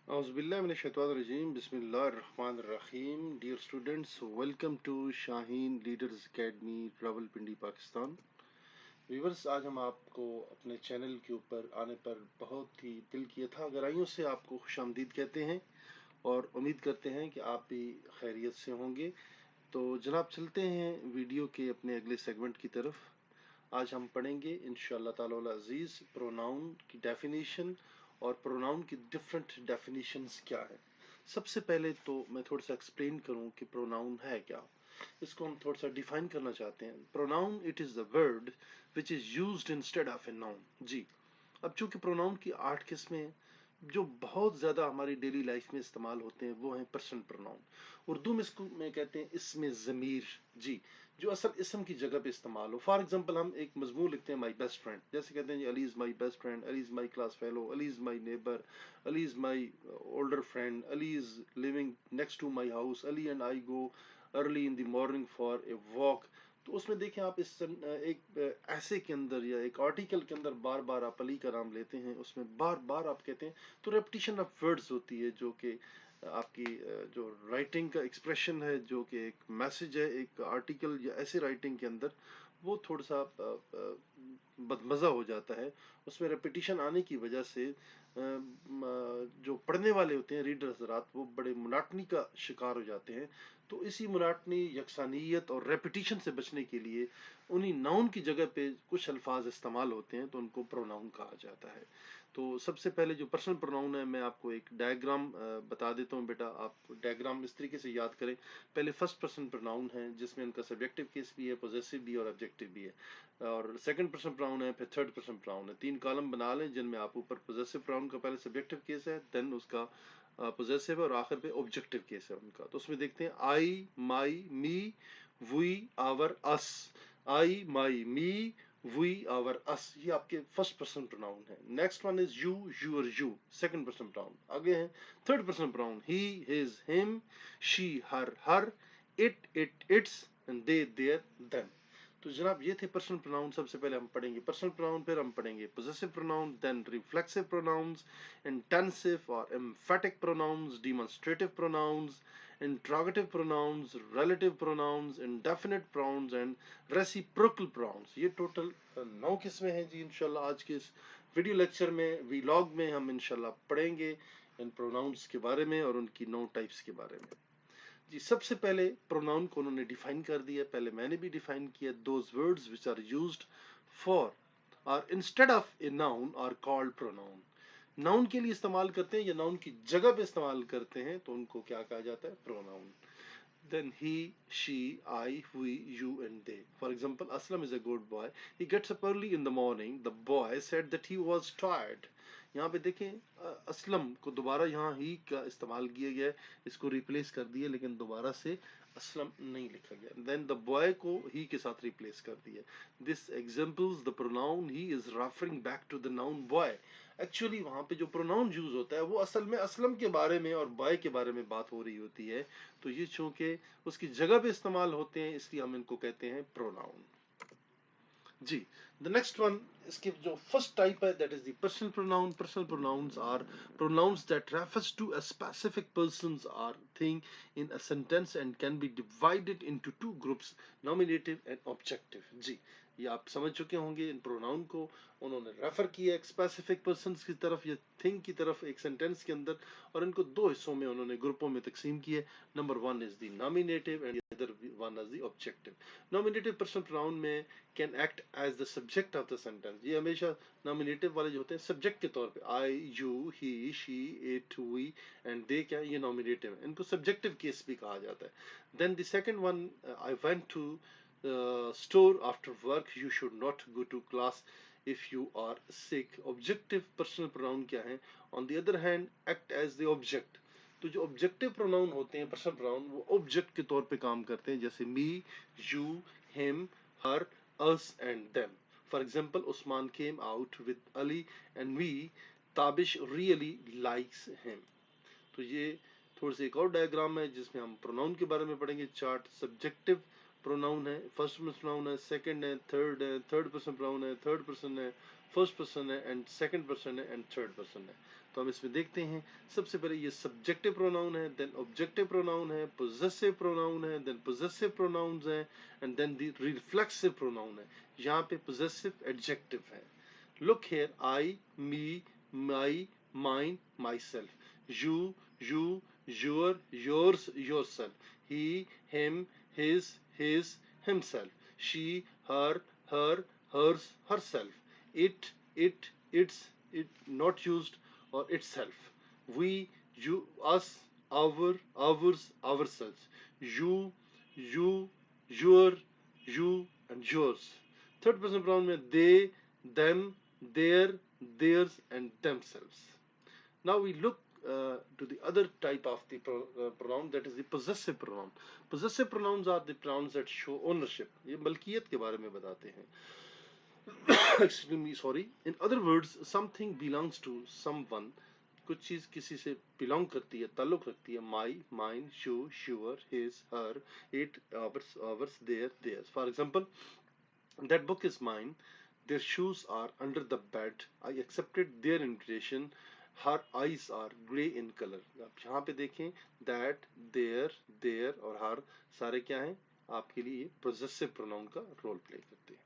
Auzubillahiminash-shaytanir-rajeem. Bismillahir-Rahmanir-Rahim. Dear students, welcome to Shaheen Leaders Academy, Rawalpindi, Pakistan. Viewers, आज हम आपको अपने चैनल के ऊपर आने पर बहुत ही दिल की यथा गहराइयों से आपको खुशामदीद कहते हैं और उम्मीद करते हैं कि आप भी खैरियत से होंगे। तो जनाब, चलते हैं वीडियो के अपने अगले सेगमेंट की तरफ। आज हम पढ़ेंगे इंशाअल्लाह ताला अजीज प्रोनाउन की डेफिनेशन और प्रोनाउन की डिफरेंट डेफिनेशंस क्या है। सबसे पहले तो मैं थोड़ा सा एक्सप्लेन करूं कि प्रोनाउन है क्या। इसको हम थोड़ा सा डिफाइन करना चाहते हैं। Pronoun it is the word which is used instead of a noun. जी, अब चूंकि प्रोनाउन की 8 किस्में जो बहुत ज्यादा हमारी डेली लाइफ में इस्तेमाल होते हैं वो हैं पर्सन प्रोनाउन। उर्दू में इसको में कहते हैं इसमें जमीर। जी, जो असल इसम की जगह पे इस्तेमाल हो। फॉर एग्जांपल, हम एक मजमून लिखते हैं माई बेस्ट फ्रेंड, जैसे कहते हैं Ali is my best friend, Ali is my class fellow, Ali is my neighbour, Ali is my older friend, Ali is living next to my house, Ali and I go early in the morning for a walk. तो उसमें देखें आप, इस एक ऐसे के अंदर या एक आर्टिकल के अंदर बार बार आप अली का नाम लेते हैं, उसमें बार बार आप कहते हैं, तो रेपिटेशन ऑफ वर्ड्स होती है जो कि आपकी जो राइटिंग का एक्सप्रेशन है, जो कि एक मैसेज है एक आर्टिकल या ऐसे राइटिंग के अंदर, वो थोड़ा सा बदमजा हो जाता है। उसमें रेपिटेशन आने की वजह से जो पढ़ने वाले होते हैं रीडर हजरात, वो बड़े मुनाटनी का शिकार हो जाते हैं। तो इसी मुनाटनी, यकसानियत और रेपिटेशन से बचने के लिए उन्हीं नाउन की जगह पे कुछ अल्फाज इस्तेमाल होते हैं, तो उनको प्रोनाउन कहा जाता है। तो सबसे पहले जो पर्सनल प्रोनाउन है, मैं आपको एक डायग्राम बता देता हूँ। बेटा, आप डायग्राम इस तरीके से याद करें। पहले फर्स्ट पर्सन प्रोनाउन है जिसमें उनका सब्जेक्टिव केस भी है, पॉजेसिव भी और ऑब्जेक्टिव भी है। और सेकंड पर्सन प्रोनाउन है, फिर थर्ड पर्सन प्रोनाउन है। 3 कॉलम बना लें जिनमें आप ऊपर पॉजेसिव प्रोनाउन का पहले सब्जेक्टिव केस है, देन उसका पॉजेसिव है और आखिर पे ऑब्जेक्टिव केस है उनका। तो उसमें देखते हैं I, my, me, we, our, us. I, my, me, we, our, us, ये आपके फर्स्ट पर्सन प्रोनाउन है। Next one is you, your, you, second person pronoun. आगे है third person pronoun, he, his, him, she, her, it, its, and they, their, them. तो जनाब, ये थे personal pronoun. सबसे पहले हम पढ़ेंगे पर्सनल प्रोनाउन, फिर हम पढ़ेंगे possessive pronoun, then reflexive pronouns, intensive और emphatic pronouns, demonstrative pronouns, interrogative pronouns, relative pronouns, indefinite pronouns and reciprocal pronouns. ये टोटल 9 किस्में हैं जी। इंशाल्लाह आज के इस वीडियो लेक्चर में, वीलॉग में, हम इंशाल्लाह पढ़ेंगे इन प्रोनाउंस के बारे में और उनकी 9 टाइप्स के बारे में। जी, सबसे पहले प्रोनाउन को उन्होंने डिफाइन कर दिया, पहले मैंने भी डिफाइन किया। Those words which are used for or instead of a noun are called pronoun. Noun के लिए इस्तेमाल करते हैं या नाउन की जगह पे इस्तेमाल करते हैं तो उनको क्या कहा जाता है? Pronoun. Then he, she, I, we, you and they. For example, Aslam is a good boy. He gets up early in the morning. The boy said that he was tired. यहाँ पे देखें, असलम को दोबारा यहाँ ही का इस्तेमाल किया गया है, इसको रिप्लेस कर दिया, लेकिन दोबारा से असलम नहीं लिखा गया। देन द बॉय को ही के साथ रिप्लेस कर दिया। This examples the pronoun he is referring back to the noun boy. Actually वहां पे जो प्रोनाउन यूज होता है वो असल में असलम के बारे में और बॉय के बारे में बात हो रही होती है। तो ये चूंकि उसकी जगह पे इस्तेमाल होते हैं, इसलिए हम इनको कहते हैं प्रोनाउन। जी, द नेक्स्ट वन, इसके जो फर्स्ट टाइप है that is the personal pronoun. Personal pronouns are pronouns that refers to a specific persons or thing in a sentence and can be divided into 2 groups, nominative and objective. जी, ये आप समझ चुके होंगे। इन pronoun को उन्होंने refer किया एक स्पेसिफिक पर्सन्स की तरफ या थिंग की तरफ एक सेंटेंस के अंदर, और इनको 2 हिस्सों में उन्होंने ग्रुपों में तकसीम किया। Number 1 is the nominative and the other one is the objective. Nominative personal pronoun में can act as the subject of the sentence. ये हमेशा नॉमिनेटिव वाले जो होते हैं सब्जेक्ट के तौर पे, I, you, he, she, it, we and they, क्या ये नॉमिनेटिव है, इनको सब्जेक्टिव केस भी कहा जाता है। Then the second one, I went to store after work, you should not go to class if you are sick। Objective personal pronoun क्या है? On the other hand act as the object. तो जो objective pronoun होते हैं personal pronoun, वो object के तौर पे काम करते हैं, जैसे me, you, him, her, us and them. For example, Usman came out with Ali and we, Tabish really likes him। तो ये थोड़ी सी एक और डायग्राम है जिसमें हम प्रोनाउन के बारे में पढ़ेंगे। चार्ट, सब्जेक्टिव प्रोनाउन है, फर्स्ट पर्सन प्रोनाउन है, सेकंड है, थर्ड पर्सन प्रोनाउन है, थर्ड पर्सन है, फर्स्ट पर्सन है एंड सेकंड पर्सन है एंड थर्ड पर्सन है। तो हम इसमें देखते हैं, सबसे पहले ये सब्जेक्टिव प्रोनाउन है, देन ऑब्जेक्टिव प्रोनाउन है, पोजेसिव प्रोनाउन है, देन पोजेसिव प्रोनाउंस है, and then the reflexive pronoun है। यहाँ पे पोजेसिव एडजेक्टिव है। Look here, I, me, my, mine, myself. You, your, yours, yourself. He, him, his, himself. She, her, hers, herself. It, not used or itself. We, you, us, ours, ourselves. You, your, you, and yours. Third person pronoun में they, them, their, theirs, and themselves. Now we look to the other type of the pronoun, that is the possessive pronoun. Possessive pronouns are the pronouns that show ownership. ये मलकियत के बारे में बताते हैं. Excuse me, sorry. In other words, something belongs to someone. कुछ चीज किसी से बिलोंग करती है, ताल्लुक रखती है. My, mine, you, your, his, her, it, ours, theirs. For example, that book is mine. Their shoes are under the bed. I accepted their invitation. Her eyes are grey in color. आप यहाँ पे देखें that, their और her सारे क्या हैं आपके लिए possessive pronoun का role play करते हैं.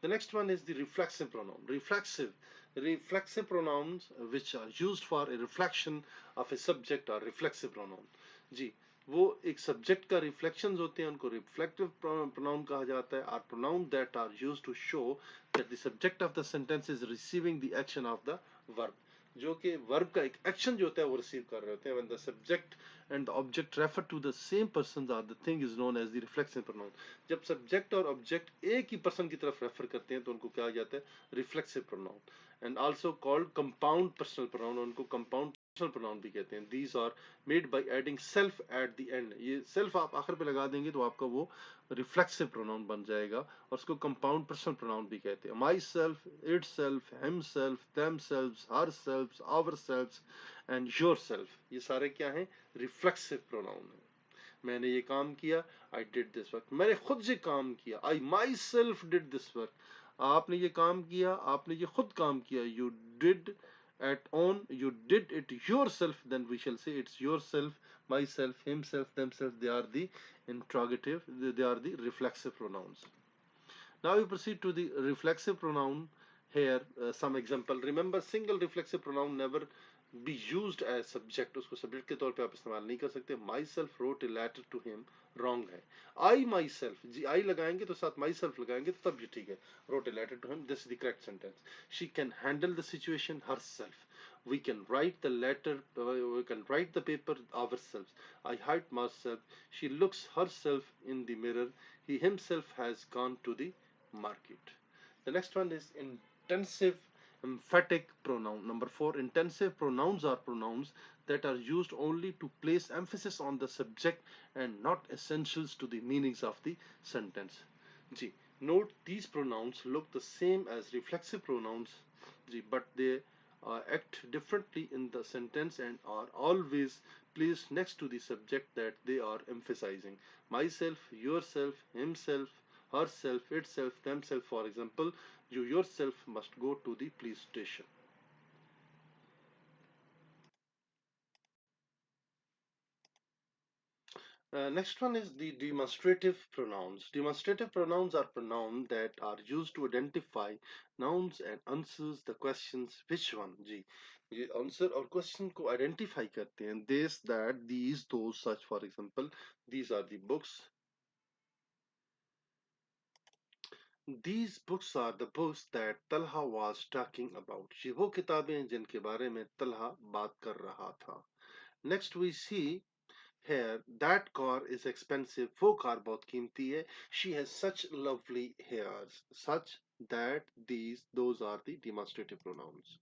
The next one is the reflexive pronoun. Reflexive pronouns which are used for a reflection of a subject are reflexive pronoun. जी, वो एक सब्जेक्ट का रिफ्लेक्शंस होते हैं, उनको रिफ्लेक्टिव प्रोनाउन कहा जाता है. Are pronoun that are used to show that the subject of the sentence is receiving the action of the verb. जो कि वर्ब का एक एक्शन जो होता है वो रिसीव कर रहे होते हैं. When the subject and the object refer to the same person or the thing is known as the reflexive pronoun. जब सब्जेक्ट और ऑब्जेक्ट एक ही पर्सन की तरफ रेफर करते हैं तो उनको क्या जाता है, reflexive pronoun. And also called compound personal pronoun, उनको कंपाउंड पर्सनल प्रोनाउन भी कहते हैं. These are made by adding self at the end. ये सेल्फ आप आखिर पे लगा देंगे तो आपका वो रिफ्लेक्सिव प्रोनाउन बन जाएगा और उसको कंपाउंड पर्सनल प्रोनाउन भी कहते हैं. Myself, itself, himself, themself, herself, ourself and yourself, ये सारे क्या हैं, रिफ्लेक्सिव प्रोनाउन है. मैंने ये काम किया, आई डिड दिस वर्क. मैंने खुद से काम किया, I myself did this work. आपने ये काम किया, आपने ये खुद काम किया. You did at on, you did it yourself, then we shall say it's yourself, myself, himself, themselves. They are the interrogative, they are the reflexive pronouns. Now we proceed to the reflexive pronoun. Here some example. Remember, single reflexive pronoun never be used as subject. उसको subject के तौर पे आप इस्तेमाल नहीं कर सकते. Myself wrote a letter to him, wrong है. I myself, जी I लगाएंगे तो साथ myself लगाएंगे तो तब भी ठीक है. Wrote a letter to him, this is the correct sentence. She can handle the situation herself. We can write the letter, we can write the paper ourselves. I hide myself. She looks herself in the mirror. He himself has gone to the market. The next one is intensive emphatic pronoun. Number 4, intensive pronouns are pronouns that are used only to place emphasis on the subject and not essentials to the meanings of the sentence. G. Note, these pronouns look the same as reflexive pronouns, G, but they act differently in the sentence and are always placed next to the subject that they are emphasizing. Myself, yourself, himself, herself, itself, themself. For example, you yourself must go to the police station. Next one is the demonstrative pronouns. Demonstrative pronouns are pronouns that are used to identify nouns and answers the questions which one. जी, ये answer और question को identify करते हैं. This, that, these, those, such. For example, these are the books. These books are the books that Talha was talking about. ये वो किताबें जिनके बारे में तलहा बात कर रहा था. Next we see here, that car is expensive. वो कार बहुत कीमती है. She has such lovely hairs. Such, that, these, those are the demonstrative pronouns.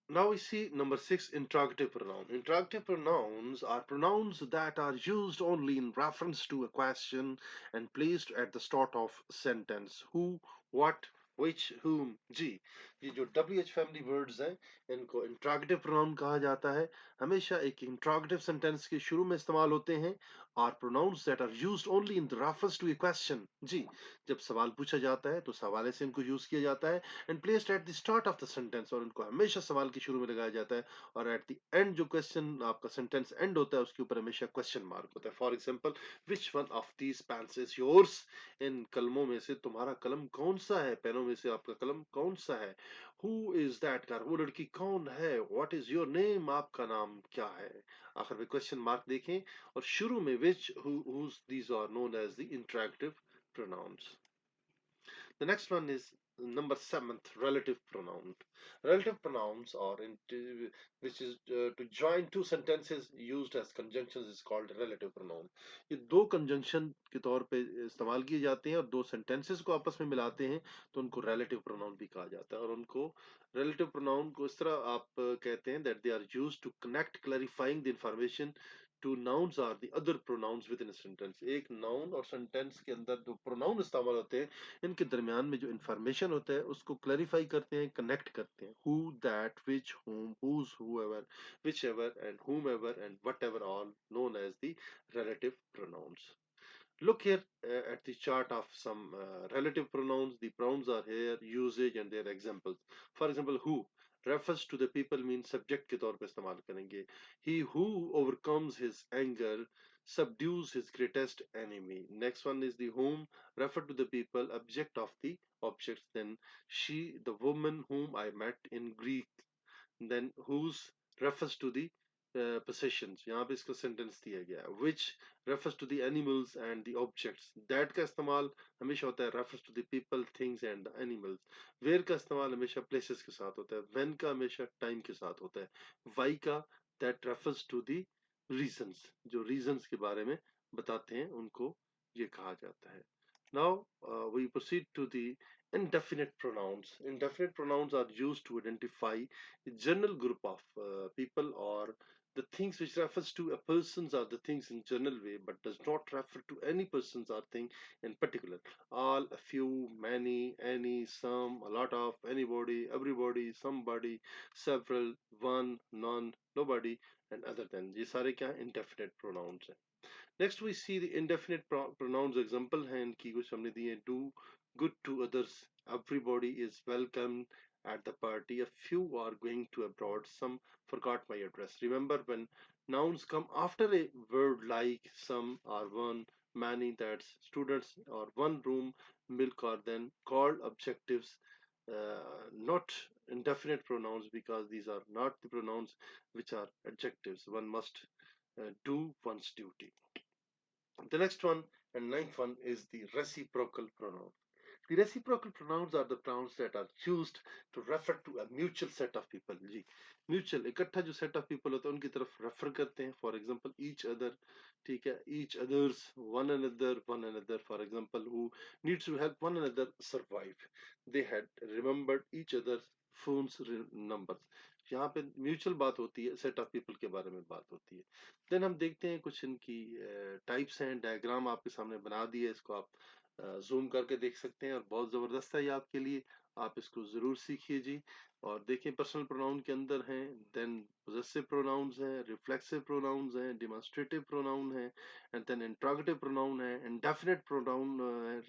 Now we see number 6, interrogative pronoun. Interrogative pronouns are pronouns that are used only in reference to a question and placed at the start of sentence. Who, what, which, whom. जी, ये जो WH family words हैं इनको interrogative pronoun कहा जाता है. हमेशा एक interrogative sentence के शुरू में इस्तेमाल होते हैं are pronouns that are used only in the reference to a question. जी, जब सवाल पूछा जाता है तो सवाले से इनको यूज किया जाता है and placed at the start of the sentence, और इनको हमेशा सवाल के शुरू में लगाया जाता है, और at the end जो question आपका sentence end होता है उसके ऊपर हमेशा question mark होता है. For example, which one of these pens is yours? इन कलमों में से तुम्हारा कलम कौन सा है? पेनों में से आपका कलम कौन सा है? Who is that girl? वो लड़की कौन है? What is your name? आपका नाम क्या है? आखिर में क्वेश्चन मार्क देखें और शुरू में which, whose, these are known as the interactive pronouns. The next one is number 7th, relative pronoun. Relative pronouns are which is to join two sentences used as conjunctions is called relative pronoun. ये दो conjunction के तौर पे इस्तेमाल किए जाते हैं और दो sentences को आपस में मिलाते हैं तो उनको relative pronoun भी कहा जाता है. और उनको relative pronoun को इस तरह आप कहते हैं that they are used to connect clarifying the information to nouns or the other pronouns within a sentence. एक noun और sentence के अंदर जो pronoun इस्तेमाल होते हैं इनके दरमियान में जो इंफॉर्मेशन होता है उसको क्लैरिफाई करते हैं, कनेक्ट करते हैं. Who, that, which, whom, whose, whoever, whichever and whomever and whatever, all known as the relative pronouns. Look here at the chart of some relative pronouns. The pronouns are here, usage and their examples. For example, who refers to the people means subject के तौर पे इस्तेमाल करेंगे. He who overcomes his anger subdues his greatest enemy. Next one is the whom, refer to the people, object of the objects. Then she, the woman whom I met in Greek. Then whose refers to the possessions. यहाँ पे इसका sentence दिया गया है. Which refers to the animals and the objects. That का इस्तेमाल हमेशा होता है refers to the people, things and the animals. Where का इस्तेमाल हमेशा places के साथ होता है. When का हमेशा time के साथ होता है. Why का that refers to the reasons. जो reasons के बारे में बताते हैं उनको ये कहा जाता है. Now we proceed to the indefinite pronouns. Indefinite pronouns are used to identify a general group of people or the things which refers to a persons or the things in general way but does not refer to any persons or thing in particular. All, a few, many, any, some, a lot of, anybody, everybody, somebody, several, one, none, nobody and other than. ये सारे क्या indefinite pronouns हैं. Next we see the indefinite pronouns. Example है इनकी कुछ हमने दिए. Do good to others, everybody is welcome at the party, a few are going to abroad, some forgot my address. Remember, when nouns come after a word like some or one, many, that's students, or one room, milk, or then called objectives, not indefinite pronouns, because these are not the pronouns which are adjectives. One must do one's duty. The next one and ninth one is the reciprocal pronoun. The reciprocal pronouns are the pronouns that are used to refer to a mutual set of people. Ji, mutual इकट्ठा जो set of people होता है उनकी तरफ refer करते हैं. For example, each other, ठीक है, each others, one another, one another. For example, who needs to help one another survive. They had remembered each other's phones numbers. यहाँ पे म्यूचुअल बात होती है, सेट ऑफ पीपल के बारे में बात होती है. देन हम देखते हैं कुछ इनकी टाइप्स हैं. डायग्राम आपके सामने बना दिए, इसको आप जूम करके देख सकते हैं और बहुत जबरदस्त है ये आपके लिए. आप इसको जरूर सीखिए जी. और देखिए पर्सनल प्रोनाउन के अंदर हैं, देन पोजेसिव प्रोनाउंस हैं, रिफ्लेक्सिव प्रोनाउंस हैं, डिमॉन्स्ट्रेटिव प्रोनाउन हैं, एंड देन इंट्रोगेटिव प्रोनाउन है, इंडेफिनिट प्रोनाउन,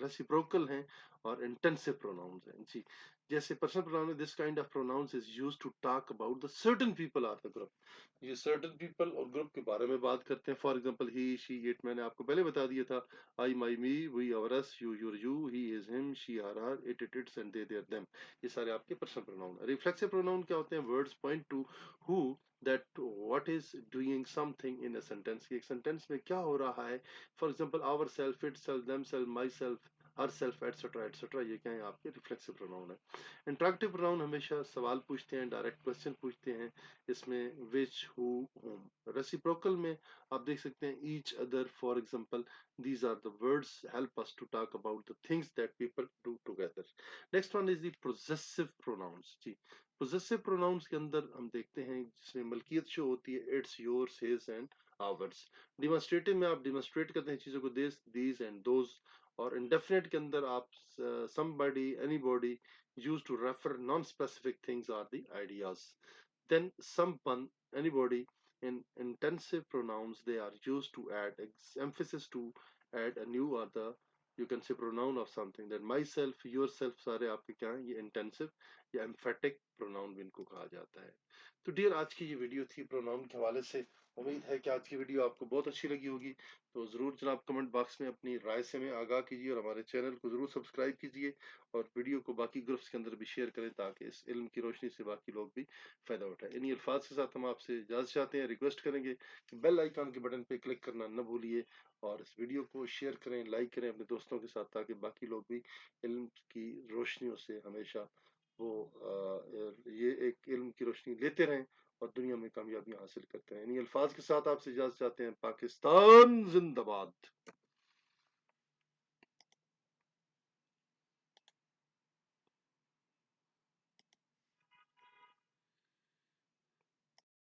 रेसिप्रोकल हैं और इंटेंसिव प्रोनाउंस हैं जी. जैसे पर्सनल प्रोनाउन में this kind of pronouns is used to talk about the certain people or the group. ये सर्टेन पीपल और ग्रुप के बारे में बात करते हैं. For example he, she, it, मैंने आपको पहले बता दिया था. I, my, me, we, our, us, you, your, you, he, his, him, she, her, it, its, and they, their, them. ये सारे आपके पर्सनल प्रोनाउन. रिफ्लेक्सिव प्रोनाउन क्या होते हैं? Words point two who, that what is doing something in a sentence. एक sentence में क्या हो रहा है. For example ourself, itself, themself, myself, herself, etc etc. ये क्या है? आपके रिफ्लेक्सिव प्रोनाउन है. इंटरेक्टिव प्रोनाउन हमेशा सवाल पूछते हैं, डायरेक्ट क्वेश्चन पूछते हैं. इसमें which, who, whom. रेसिप्रोकल में आप देख सकते हैं each, other, for example. These are the words help us to talk about the things that people do together. Next one is the possessive pronouns. Ji, possessive pronouns के अंदर हम देखते हैं जिसमें मलकियत शो होती है. It's, yours, his and ours. Demonstrative में आप demonstrate करते हैं चीजों को, this, these and those. और indefinite के अंदर आप somebody, anybody, used to refer non-specific things are the ideas. Then someone, anybody, In intensive pronouns, they are used to add emphasis, to add a new or the, you can say, pronoun of something. That myself, yourself, सारे आपके क्या हैं, ये intensive या emphatic pronoun भी इनको कहा जाता है। तो डियर, आज की ये वीडियो थी प्रोनाउन के हवाले से। उम्मीद है कि आज की वीडियो आपको बहुत अच्छी लगी होगी। तो ज़रूर जनाब कमेंट बॉक्स में अपनी राय से हमें आगाह कीजिए और हमारे चैनल को ज़रूर सब्सक्राइब कीजिए और वीडियो को बाकी ग्रुप्स के अंदर भी शेयर करें ताकि इस इल्म की रोशनी से बाकी लोग भी फ़ायदा उठाएं। इन्हीं अल्फाज के साथ हम आपसे इजाज़त चाहते हैं, रिक्वेस्ट करेंगे कि बेल आइकन के बटन पे क्लिक करना न भूलिए और इस वीडियो को शेयर करें, लाइक करें अपने दोस्तों के साथ ताकि बाकी लोग भी इल्म की रोशनियों से हमेशा वो ये एक इल्म की रोशनी लेते रहें और दुनिया में कामयाबियां हासिल करते हैं। इन्हीं अल्फाज के साथ आपसे इजाजत चाहते हैं। पाकिस्तान जिंदाबाद।